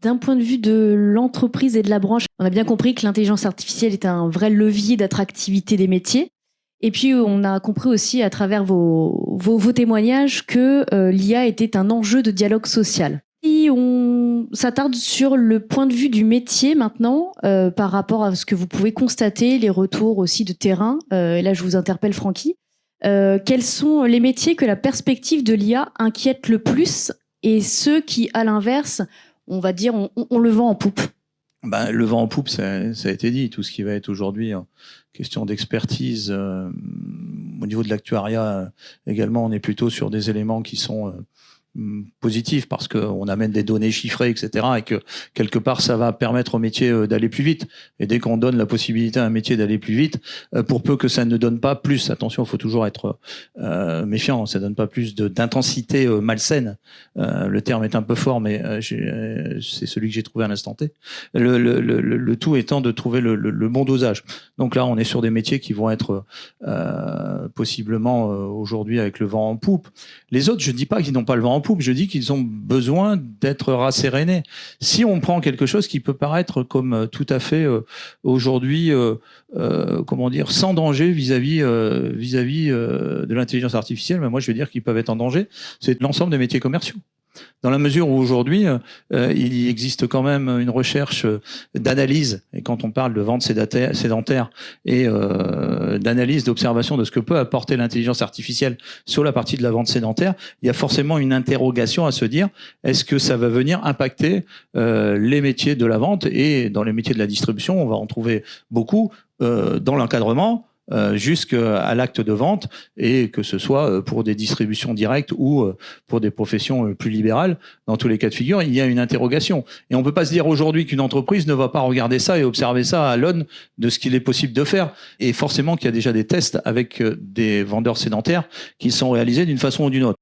D'un point de vue de l'entreprise et de la branche, on a bien compris que l'intelligence artificielle est un vrai levier d'attractivité des métiers. Et puis, on a compris aussi à travers vos témoignages que l'IA était un enjeu de dialogue social. Si on s'attarde sur le point de vue du métier maintenant, par rapport à ce que vous pouvez constater, les retours aussi de terrain, et là je vous interpelle Francky, quels sont les métiers que la perspective de l'IA inquiète le plus et ceux qui, à l'inverse, on va dire, on le vend en poupe? Ben, le vent en poupe, ça a été dit. Tout ce qui va être aujourd'hui question d'expertise au niveau de l'actuariat également, on est plutôt sur des éléments qui sont positifs parce qu'on amène des données chiffrées, etc. Et que quelque part, ça va permettre au métier d'aller plus vite. Et dès qu'on donne la possibilité à un métier d'aller plus vite, pour peu que ça ne donne pas plus, attention, il faut toujours être méfiant, ça donne pas plus d'intensité malsaine. Le terme est un peu fort, mais c'est celui que j'ai trouvé à l'instant T. Le tout étant de trouver le bon dosage. Donc là, on est sur des métiers qui vont être possiblement aujourd'hui avec le vent en poupe. Les autres, je dis pas qu'ils n'ont pas le vent en poupe, je dis qu'ils ont besoin d'être rassérénés. Si on prend quelque chose qui peut paraître comme tout à fait aujourd'hui, comment dire, sans danger vis-à-vis de l'intelligence artificielle, mais moi je veux dire qu'ils peuvent être en danger, c'est l'ensemble des métiers commerciaux. Dans la mesure où aujourd'hui, il existe quand même une recherche d'analyse, et quand on parle de vente sédentaire et d'analyse, d'observation de ce que peut apporter l'intelligence artificielle sur la partie de la vente sédentaire, il y a forcément une interrogation à se dire, est-ce que ça va venir impacter les métiers de la vente? Et dans les métiers de la distribution, on va en trouver beaucoup dans l'encadrement, jusqu'à l'acte de vente, et que ce soit pour des distributions directes ou pour des professions plus libérales. Dans tous les cas de figure, il y a une interrogation. Et on ne peut pas se dire aujourd'hui qu'une entreprise ne va pas regarder ça et observer ça à l'aune de ce qu'il est possible de faire. Et forcément qu'il y a déjà des tests avec des vendeurs sédentaires qui sont réalisés d'une façon ou d'une autre.